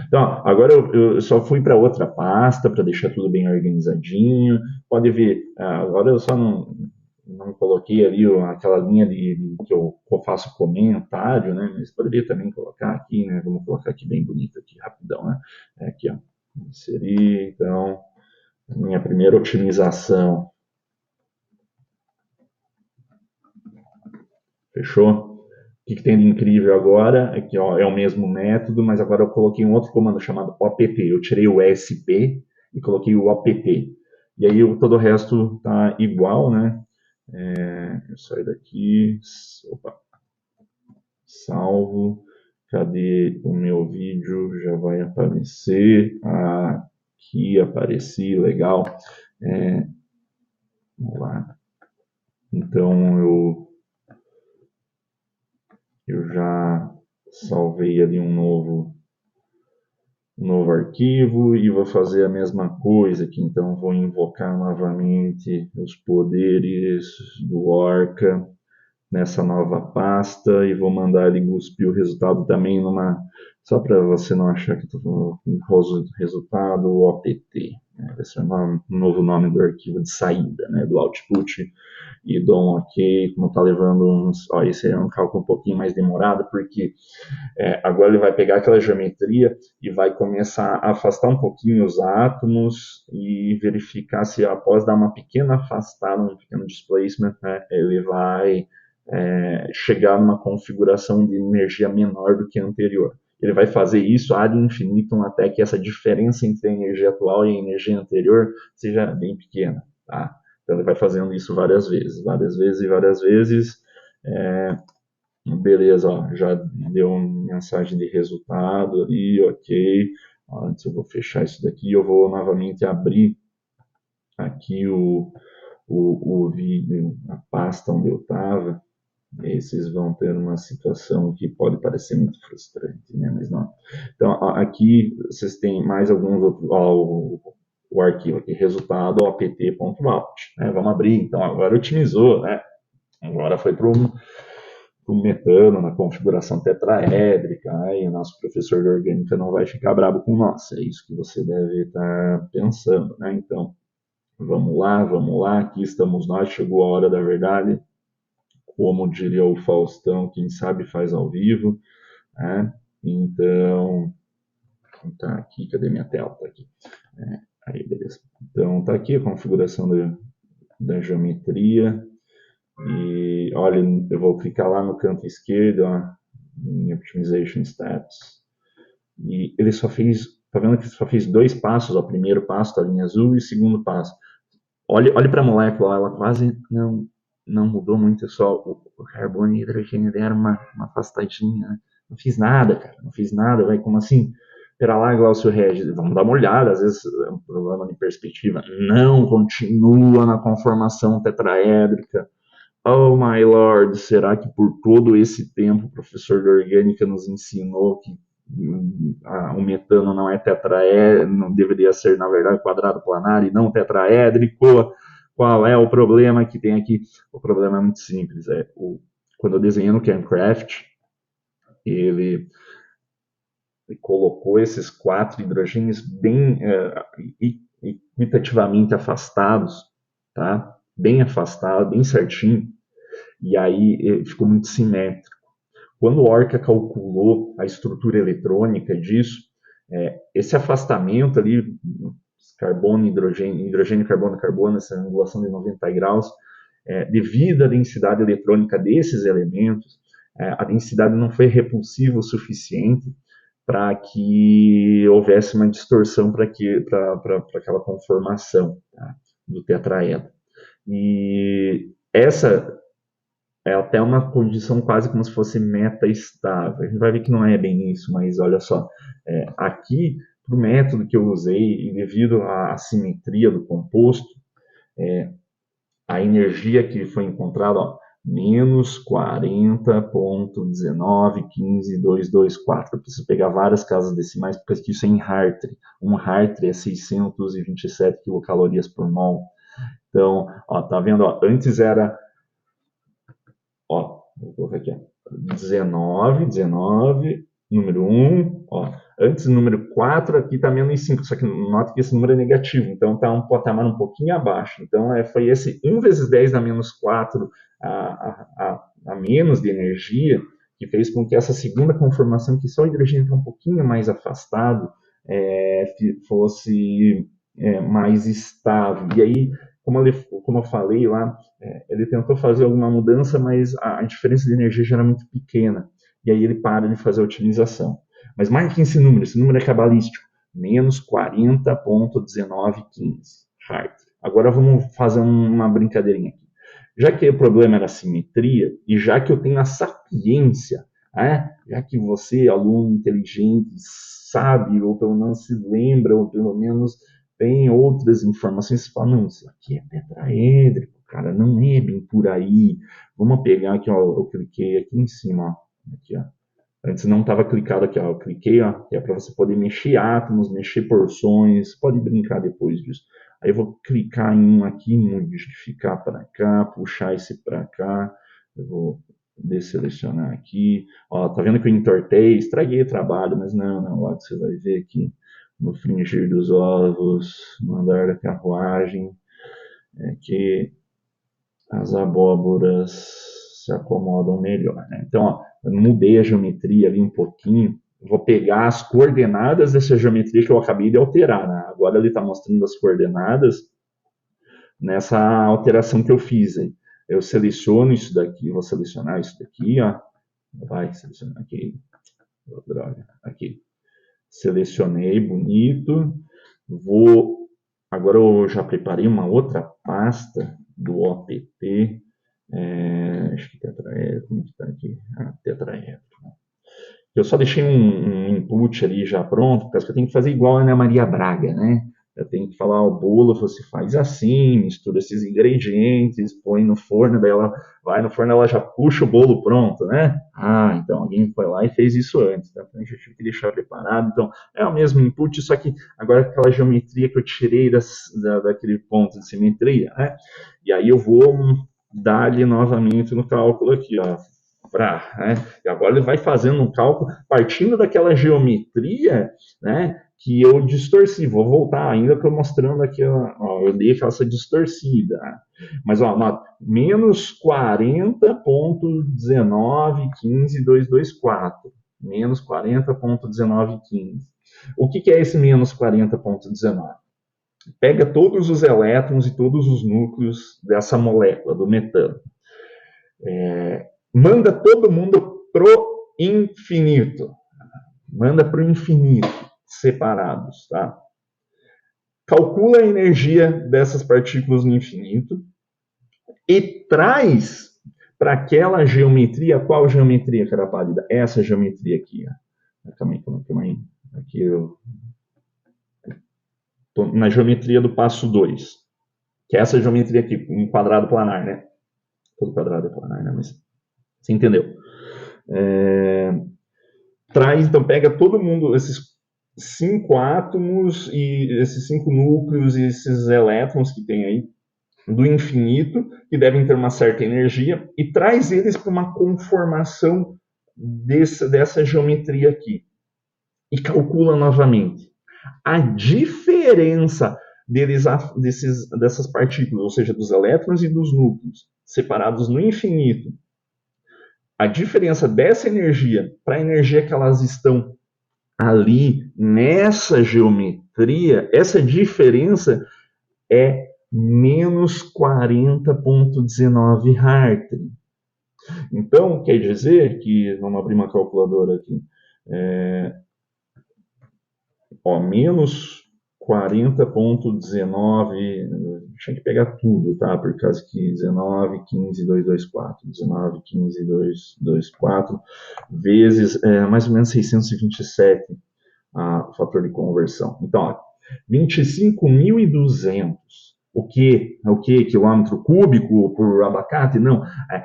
Então, agora eu só fui para outra pasta para deixar tudo bem organizadinho. Pode ver, agora eu só não coloquei ali aquela linha que eu faço comentário, né? Mas poderia também colocar aqui, né? Vamos colocar aqui bem bonito, aqui rapidão, né? Aqui, ó, inserir, então, minha primeira otimização. Fechou? O que tem de incrível agora é que ó, é o mesmo método, mas agora eu coloquei um outro comando chamado opt. Eu tirei o esp e coloquei o opt. E aí todo o resto está igual, né? Eu saio daqui, opa, salvo. Cadê o meu vídeo? Já vai aparecer. Aqui apareci, legal. Vamos lá. Então eu já salvei ali um novo arquivo e vou fazer a mesma coisa aqui. Então, vou invocar novamente os poderes do Orca nessa nova pasta e vou mandar ele cuspir o resultado também numa. Só para você não achar que estou falando resultado OPT. Né? Vai ser um novo nome do arquivo de saída, né? Do output. E dou um OK, como está levando uns. Ó, esse é um cálculo um pouquinho mais demorado, porque agora ele vai pegar aquela geometria e vai começar a afastar um pouquinho os átomos e verificar se após dar uma pequena afastada, um pequeno displacement, né, ele vai chegar numa configuração de energia menor do que a anterior. Ele vai fazer isso ad infinitum até que essa diferença entre a energia atual e a energia anterior seja bem pequena. Tá? Então ele vai fazendo isso várias vezes, várias vezes e várias vezes. Beleza, ó, já deu uma mensagem de resultado ali, ok. Antes eu vou fechar isso daqui, eu vou novamente abrir aqui o vídeo, a pasta onde eu estava. Esses vão ter uma situação que pode parecer muito frustrante, né? Mas não. Então, aqui vocês têm mais alguns outros. O arquivo aqui, resultado opt.out. Né? Vamos abrir, então agora otimizou, né? Agora foi para o metano na configuração tetraédrica, aí o nosso professor de orgânica não vai ficar bravo com nós. É isso que você deve estar pensando, né? Então, vamos lá, aqui estamos nós, chegou a hora da verdade. Como diria o Faustão, quem sabe faz ao vivo, né? Então, tá aqui, cadê minha tela? Tá aqui. Aí, beleza. Então, tá aqui a configuração da geometria. E olha, eu vou clicar lá no canto esquerdo, ó, em Optimization Steps. E ele só fez, tá vendo que ele só fez dois passos, ó, o primeiro passo tá a linha azul e o segundo passo. Olhe para a molécula, ela quase não mudou muito, é só o carbono e o hidrogênio deram uma afastadinha, né? Não fiz nada, cara, não fiz nada, vai, como assim? Pera lá, Glaucio Regis, vamos dar uma olhada, às vezes é um problema de perspectiva. Não, continua na conformação tetraédrica. Oh, my lord, será que por todo esse tempo o professor de orgânica nos ensinou que o metano não é tetraédrico, não deveria ser, na verdade, quadrado planar e não tetraédrico? Qual é o problema que tem aqui? O problema é muito simples. Quando eu desenhei no Cairncraft, ele colocou esses 4 hidrogênios bem equitativamente afastados, tá? Bem afastado, bem certinho, e aí ficou muito simétrico. Quando o Orca calculou a estrutura eletrônica disso, esse afastamento ali, carbono, hidrogênio, carbono, carbono, essa angulação de 90 graus, devido à densidade eletrônica desses elementos, a densidade não foi repulsiva o suficiente para que houvesse uma distorção para aquela conformação, tá, do tetraedro. E essa é até uma condição quase como se fosse meta-estável. A gente vai ver que não é bem isso, mas olha só, aqui, para o método que eu usei, e devido à assimetria do composto, a energia que foi encontrada, ó, menos 40,1915,224. Eu preciso pegar várias casas decimais, porque isso é em Hartree. Um Hartree é 627 quilocalorias por mol. Então, ó, tá vendo? Ó, antes era, ó, vou colocar aqui, ó, 19, número 1, ó. Antes, o número 4 aqui está menos 5, só que nota que esse número é negativo, então está um patamar um pouquinho abaixo. Então, foi esse 1 vezes 10 na menos 4 a menos de energia que fez com que essa segunda conformação, que só o hidrogênio está um pouquinho mais afastado, fosse mais estável. E aí, como eu falei lá, ele tentou fazer alguma mudança, mas a diferença de energia já era muito pequena. E aí ele para de fazer a utilização. Mas marque esse número é cabalístico. Menos 40,1915 Hz. Agora vamos fazer uma brincadeirinha aqui. Já que o problema era a simetria, e já que eu tenho a sapiência, já que você, aluno inteligente, sabe, ou pelo menos se lembra, ou pelo menos tem outras informações, você fala, não, isso aqui é tetraédrico, cara, não é bem por aí. Vamos pegar aqui, ó, eu cliquei aqui em cima, ó, aqui, ó. Antes não estava clicado aqui, ó, eu cliquei, ó, que é para você poder mexer átomos, mexer porções, pode brincar depois disso. Aí eu vou clicar em um aqui, modificar para cá, puxar esse para cá, eu vou desselecionar aqui, ó, tá vendo que eu entortei, estraguei o trabalho, mas não, lá que você vai ver aqui, no fringir dos ovos, no andar da carruagem, que as abóboras se acomodam melhor, né? Então, ó, eu mudei a geometria ali um pouquinho, vou pegar as coordenadas dessa geometria que eu acabei de alterar, né? Agora ele está mostrando as coordenadas nessa alteração que eu fiz aí. Eu seleciono isso daqui, vou selecionar isso daqui, ó, vai selecionar aqui, oh, droga, aqui, selecionei, bonito, vou, agora eu já preparei uma outra pasta do OPP, acho que tetraedro, como está aqui? Tetraedro. Eu só deixei um input ali já pronto, porque eu tenho que fazer igual a Ana Maria Braga, né? Eu tenho que falar, o bolo você faz assim, mistura esses ingredientes, põe no forno, daí ela vai no forno, ela já puxa o bolo pronto, né? Então alguém foi lá e fez isso antes, então a gente tive que deixar preparado. Então é o mesmo input, só que agora aquela geometria que eu tirei daquele ponto de simetria, né? E aí eu vou dar ali novamente no cálculo aqui, ó. E agora ele vai fazendo um cálculo partindo daquela geometria, né, que eu distorci. Vou voltar ainda para mostrando aqui, ó, eu dei essa distorcida. Né? Mas, ó, nota, menos 40,1915,224. Menos 40,1915. O que é esse menos 40,19? Pega todos os elétrons e todos os núcleos dessa molécula, do metano. Manda todo mundo pro infinito. Manda pro infinito, separados, tá? Calcula a energia dessas partículas no infinito e traz para aquela geometria, qual geometria, cara pálida? Essa geometria aqui, ó. Calma aí. Aqui eu tô na geometria do passo 2, que é essa geometria aqui, um quadrado planar, né? Todo quadrado é planar, né? Mas você entendeu. Traz, então, pega todo mundo, esses 5 átomos e esses 5 núcleos e esses elétrons que tem aí do infinito, que devem ter uma certa energia, e traz eles para uma conformação dessa geometria aqui. E calcula novamente. A diferença dessas partículas, ou seja, dos elétrons e dos núcleos, separados no infinito, a diferença dessa energia para a energia que elas estão ali nessa geometria, essa diferença é menos 40,19 Hartree. Então, quer dizer que, vamos abrir uma calculadora aqui, menos 40,19, tinha que pegar tudo, tá? Por causa que 19, 15, 224, 19, 15, 224, vezes mais ou menos 627 o fator de conversão. Então, ó, 25.200. O que? O que? Quilômetro cúbico por abacate? Não. É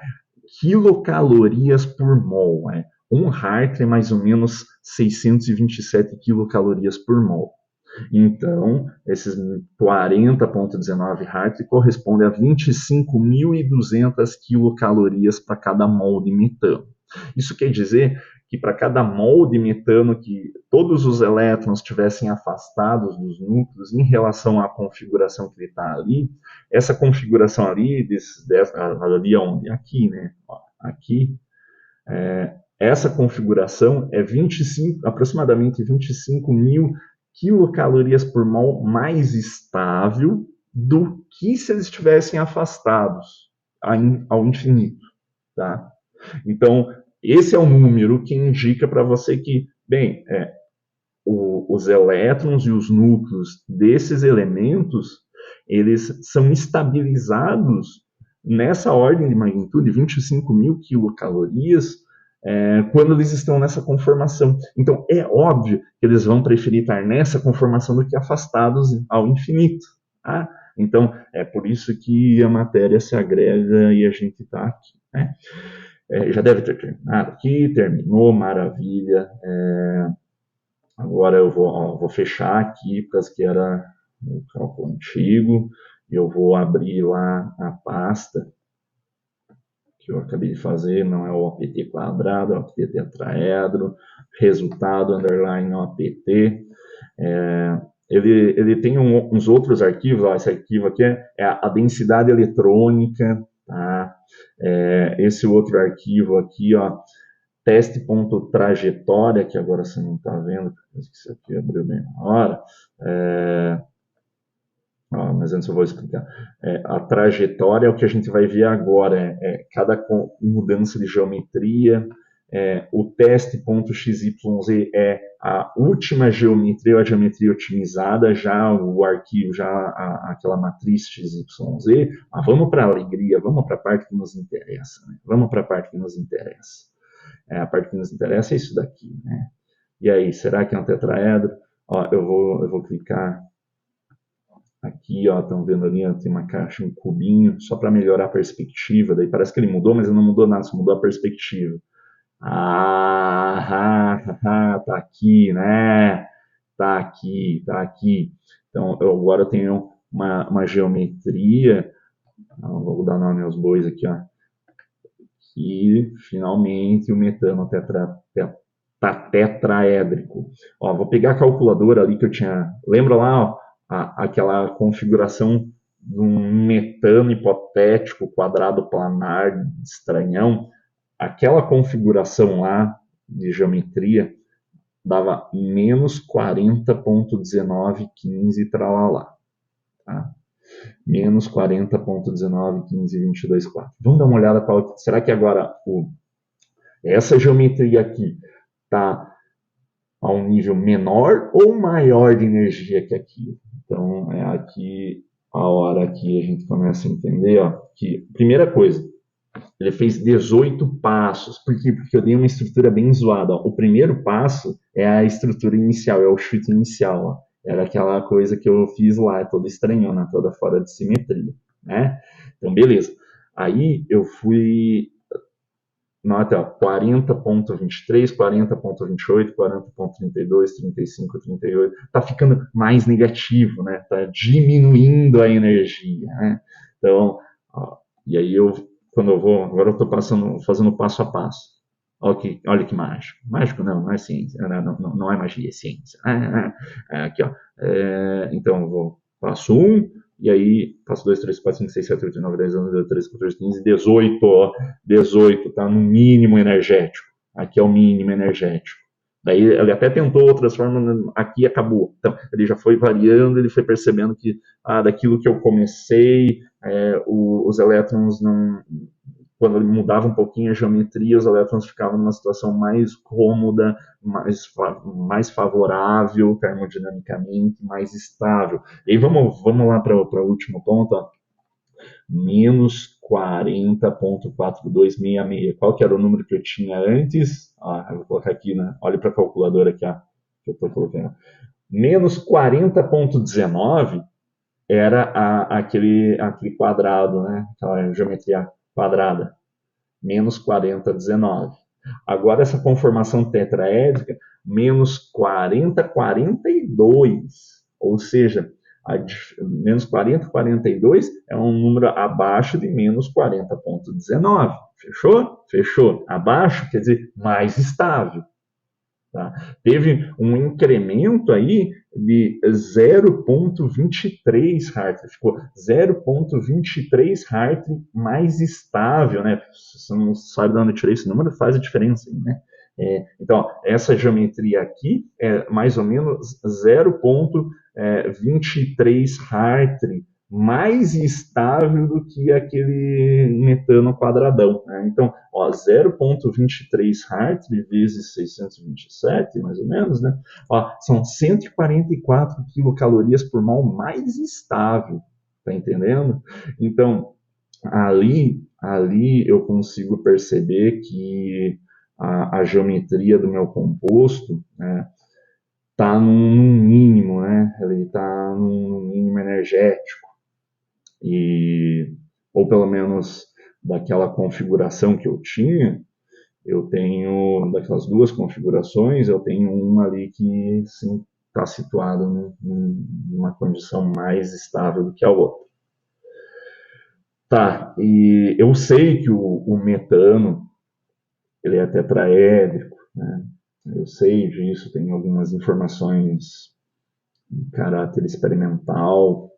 quilocalorias por mol. Um Hartree é mais ou menos 627 quilocalorias por mol. Então, esses 40,19 Hartree correspondem a 25.200 quilocalorias para cada mol de metano. Isso quer dizer que para cada mol de metano que todos os elétrons estivessem afastados dos núcleos em relação à configuração que ele está ali, essa configuração ali, ali onde? Aqui, né? Aqui, essa configuração é aproximadamente 25 mil quilocalorias por mol mais estável do que se eles estivessem afastados ao infinito, tá? Então, esse é o número que indica para você que, bem, os elétrons e os núcleos desses elementos, eles são estabilizados nessa ordem de magnitude, 25 mil quilocalorias, quando eles estão nessa conformação. Então, é óbvio que eles vão preferir estar nessa conformação do que afastados ao infinito. Tá? Então, é por isso que a matéria se agrega e a gente está aqui. Né? Já deve ter terminado aqui, terminou, maravilha. Agora eu vou fechar aqui, porque que era o cálculo antigo, e eu vou abrir lá a pasta que eu acabei de fazer, não é o OPT quadrado, é o OPT tetraedro, resultado, underline OPT. Ele tem uns outros arquivos, ó, esse arquivo aqui é a densidade eletrônica, tá? Esse outro arquivo aqui, ó, teste.trajetória, que agora você não está vendo, porque isso aqui abriu bem na hora. Mas antes eu vou explicar. A trajetória é o que a gente vai ver agora, cada mudança de geometria. O teste.xyz é a última geometria, a geometria otimizada, já o arquivo, já aquela matriz XYZ. Mas vamos para a alegria, vamos para a parte que nos interessa. Né? Vamos para a parte que nos interessa. A parte que nos interessa é isso daqui. Né? E aí, será que é um tetraedro? Ó, eu vou clicar aqui, ó, estão vendo ali, ó, tem uma caixa, um cubinho, só para melhorar a perspectiva. Daí parece que ele mudou, mas ele não mudou nada, só mudou a perspectiva. Tá aqui, né? Tá aqui. Então, agora eu tenho uma geometria, vou dar nome aos bois aqui, ó. E, finalmente, o metano tetraédrico. Ó, vou pegar a calculadora ali que eu tinha... Lembra lá, ó, aquela configuração de um metano hipotético quadrado planar estranhão? Aquela configuração lá de geometria dava menos 40,1915 tralalá. Tá? Menos 40,191522,4. Vamos dar uma olhada qual. Será que agora essa geometria aqui está a um nível menor ou maior de energia que aqui? Então, é aqui a hora que a gente começa a entender, ó, que, primeira coisa, ele fez 18 passos. Por quê? Porque eu dei uma estrutura bem zoada. Ó. O primeiro passo é a estrutura inicial, é o chute inicial. Ó. Era aquela coisa que eu fiz lá, toda estranhona, toda fora de simetria. Né? Então, beleza. Aí eu fui... Nota 40,23, 40,28, 40,32, 35, 38. Está ficando mais negativo, né? Está diminuindo a energia. Né? Então, ó, e aí quando eu vou, agora eu estou fazendo passo a passo. Olha que mágico. Mágico não é ciência, não é magia, é ciência. Aqui, ó. Então, eu vou passo 1, e aí passo 2, 3, 4, 5, 6, 7, 8, 9, 10, 11, 12, 13, 14, 15, 18, ó. 18, tá no mínimo energético. Aqui é o mínimo energético. Daí ele até tentou outras formas, aqui acabou. Então, ele já foi variando, ele foi percebendo que daquilo que eu comecei, os elétrons não... quando ele mudava um pouquinho a geometria, os elétrons ficavam numa situação mais cômoda, mais favorável termodinamicamente, mais estável. E aí vamos lá para o último ponto, ó. Menos 40,4266. Qual que era o número que eu tinha antes? Eu vou colocar aqui, né? Olha para a calculadora aqui, ó, que eu estou colocando. Menos 40,19 era aquele quadrado, né? Aquela geometria quadrada. Menos 40,19. Agora, essa conformação tetraédrica, menos 40,42. Ou seja, menos 40,42 é um número abaixo de menos 40,19. Fechou? Fechou. Abaixo quer dizer mais estável. Tá? Teve um incremento aí de 0,23 Hartree, ficou 0,23 Hartree mais estável, né? Se você não sabe de onde eu tirei esse número, faz a diferença, né? Então, essa geometria aqui é mais ou menos 0,23 Hartree mais estável do que aquele metano quadradão, né? Então, 0,23 Hartree vezes 627, mais ou menos, né? São 144 quilocalorias por mol mais estável, tá entendendo? Então, ali eu consigo perceber que a geometria do meu composto, né, está num mínimo, né? Ele está num mínimo energético. Ou pelo menos daquela configuração que eu tinha, eu tenho, daquelas duas configurações, eu tenho uma ali que sim está situado numa condição mais estável do que a outra. Tá, e eu sei que o metano, ele é tetraédrico, né? Eu sei disso, tenho algumas informações de caráter experimental,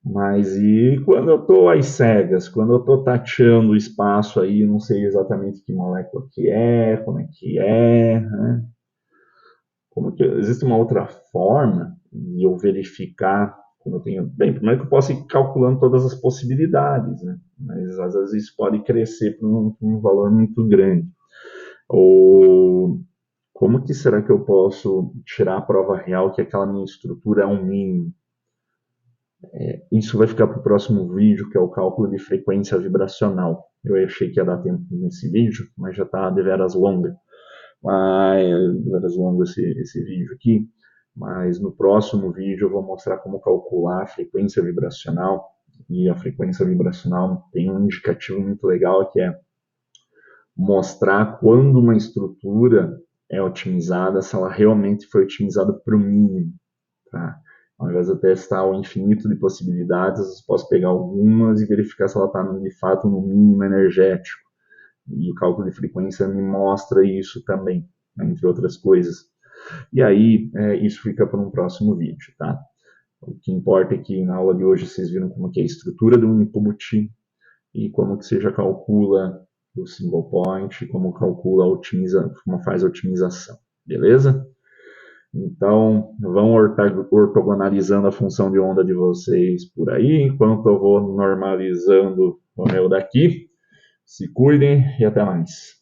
mas e quando eu estou às cegas, quando eu estou tateando o espaço aí, não sei exatamente que molécula que é, como é que é, né? Existe uma outra forma de eu verificar quando eu tenho. Bem, primeiro que eu posso ir calculando todas as possibilidades, né? Mas às vezes isso pode crescer para um valor muito grande. Ou como que será que eu posso tirar a prova real que aquela minha estrutura é um mínimo? Isso vai ficar para o próximo vídeo, que é o cálculo de frequência vibracional. Eu achei que ia dar tempo nesse vídeo, mas já está deveras longo. Deveras longo esse vídeo aqui. Mas no próximo vídeo eu vou mostrar como calcular a frequência vibracional. E a frequência vibracional tem um indicativo muito legal, que é mostrar quando uma estrutura é otimizada, se ela realmente foi otimizada para o mínimo. Tá? Ao invés de eu testar o infinito de possibilidades, eu posso pegar algumas e verificar se ela está de fato no mínimo energético. E o cálculo de frequência me mostra isso também, né, entre outras coisas. E aí, isso fica para um próximo vídeo, tá? O que importa é que na aula de hoje vocês viram como que é a estrutura do Unipubt e como que você já calcula o single point, como como faz a otimização, beleza? Então, vão ortogonalizando a função de onda de vocês por aí, enquanto eu vou normalizando o meu daqui. Se cuidem e até mais.